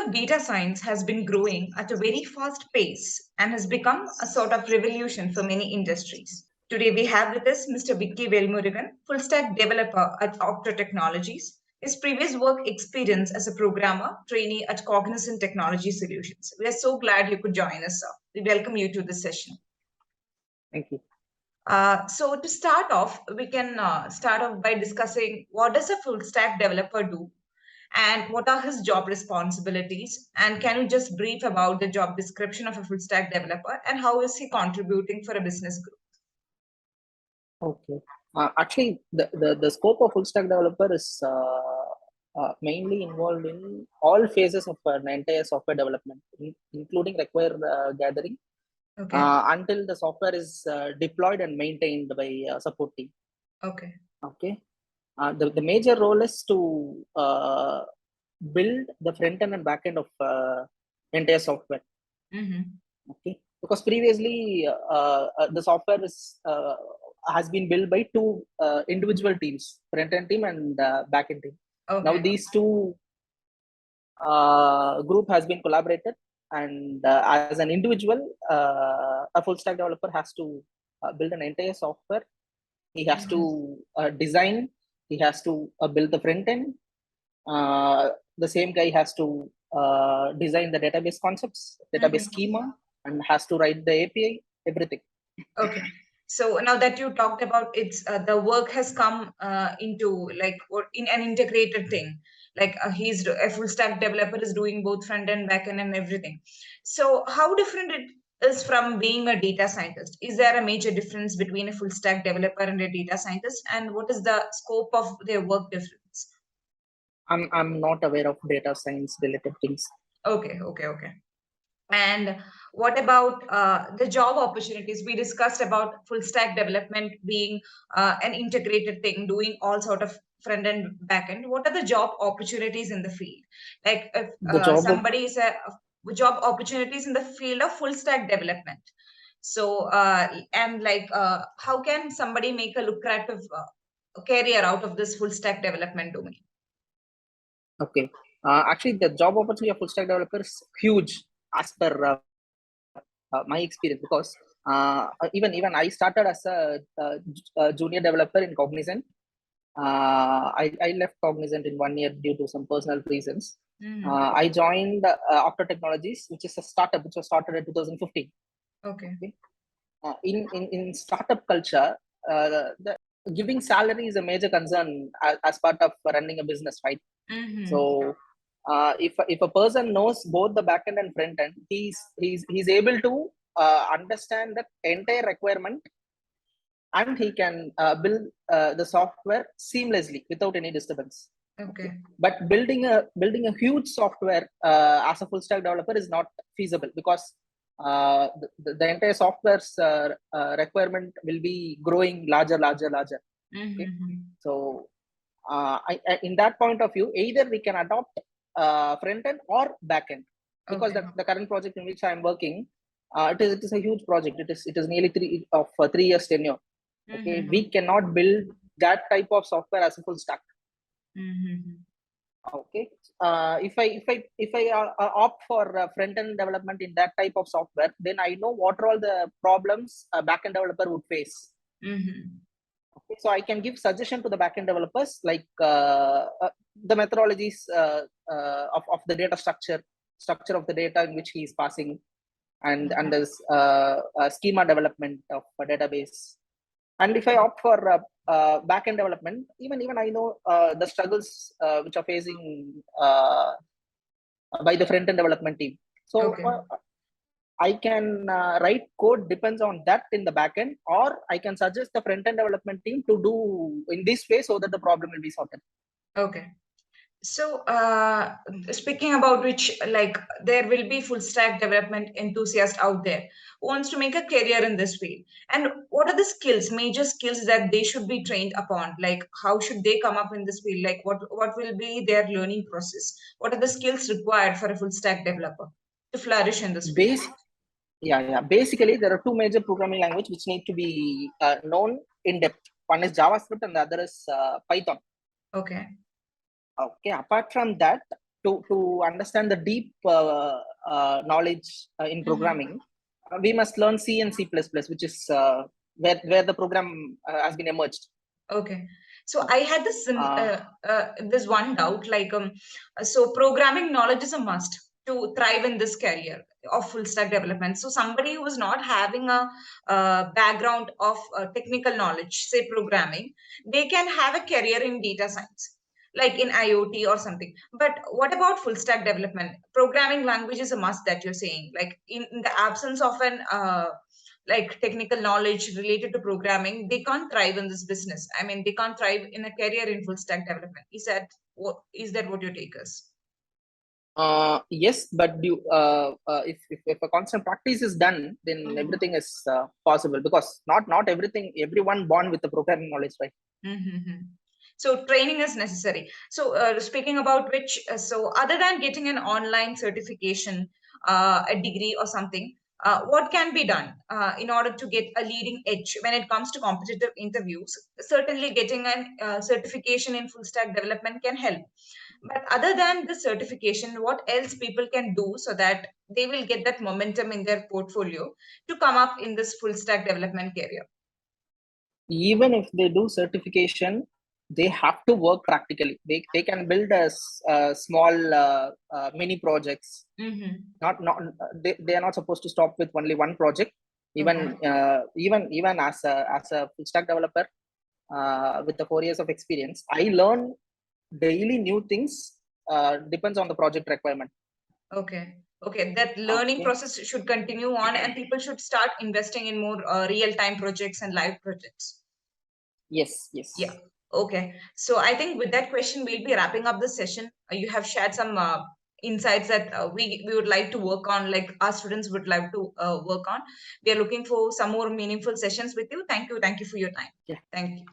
of data science has been growing at a very fast pace and has become a sort of revolution for many industries. Today we have with us Mr. Vignesh Velmurugan, full stack developer at Octo Technologies. His previous work experience as a programmer trainee at Cognizant Technology Solutions. We are so glad you could join us, sir. We welcome you to this session. Thank you. So to start off, we can start off by discussing what does a full stack developer do and what are his job responsibilities? And can you just brief about the job description of a full stack developer and how is he contributing for a business growth? Okay. Actually, the scope of full stack developer is mainly involved in all phases of an entire software development, including require gathering, until the software is deployed and maintained by support team. Okay. Okay. The major role is to build the front end and back end of entire software. Okay. Because previously the software is has been built by two individual teams, front end team and back end team. Now these two group has been collaborated, and as an individual, a full stack developer has to build an entire software. He has to design. He has to build the front end. The same guy has to design the database concepts, database schema, and has to write the API, everything. Okay. So now that you talked about it's the work has come into like in an integrated thing. Like he's a full stack developer is doing both front end, back end, and everything. So how different it is from being a data scientist? Is there a major difference between a full stack developer and a data scientist? And what is the scope of their work difference? I'm not aware of data science related things. Okay. And what about the job opportunities? We discussed about full stack development being an integrated thing, doing all sort of front end, back end. What are the job opportunities in the field? Like if somebody is a job opportunities in the field of full stack development. So and like how can somebody make a lucrative career out of this full stack development domain? Okay. Actually, the job opportunity of full stack developer is huge as per my experience, because even I started as a junior developer in Cognizant. I left Cognizant in 1 year due to some personal reasons. I joined Octo Technologies, which is a startup which was started in 2015. Okay. In startup culture, the giving salary is a major concern as part of running a business, right? So if a person knows both the backend and front end, he's able to understand the entire requirement, and he can build the software seamlessly without any disturbance. Okay. But building a huge software as a full stack developer is not feasible, because the entire software's requirement will be growing larger. Okay? So in that point of view, either we can adopt front end or back end, because the current project in which I am working, it is a huge project. It is nearly 3 years tenure. Okay, we cannot build that type of software as a full stack. Okay, if I opt for front end development in that type of software, then I know what are all the problems a backend developer would face. Okay, so I can give suggestion to the backend developers, like the methodologies of the data structure of the data in which he is passing, and there's schema development of a database. And if I opt for backend development, even I know the struggles which are facing by the front end development team. So I can write code depends on that in the backend, or I can suggest the front end development team to do in this way so that the problem will be sorted. Okay. So speaking about which, like there will be full stack development enthusiasts out there who wants to make a career in this field. And what are the skills, major skills that they should be trained upon? Like how should they come up in this field? Like what will be their learning process? What are the skills required for a full stack developer to flourish in this field? Basically, there are two major programming languages which need to be known in depth. One is JavaScript and the other is Python. Okay. Okay. Apart from that, to understand the deep knowledge in programming, we must learn C and C++, which is where the program has been emerged. Okay. So I had this one doubt, like, so programming knowledge is a must to thrive in this career of full stack development. So somebody who is not having a background of technical knowledge, say programming, they can have a career in data science, like in IoT or something. But what about full stack development? Programming language is a must that you're saying. Like in the absence of an like technical knowledge related to programming, they can't thrive in this business. I mean, they can't thrive in a career in full stack development. Is that what your take is? Yes, but if a constant practice is done, then everything is possible, because not everyone born with the programming knowledge, right? So training is necessary. So speaking about which, so other than getting an online certification, a degree or something, what can be done in order to get a leading edge when it comes to competitive interviews? Certainly getting a certification in full stack development can help. But other than the certification, what else people can do so that they will get that momentum in their portfolio to come up in this full stack development career? Even if they do certification, they have to work practically. They can build a small mini projects. Not they are not supposed to stop with only one project. Even as a full stack developer with the 4 years of experience, I learn daily new things. Depends on the project requirement. Okay, that learning process should continue on, and people should start investing in more real-time projects and live projects. Yes. Yeah. Okay. So I think with that question, we'll be wrapping up the session. You have shared some insights that we would like to work on, like our students would like to work on. We are looking for some more meaningful sessions with you. Thank you. Thank you for your time. Yeah. Thank you.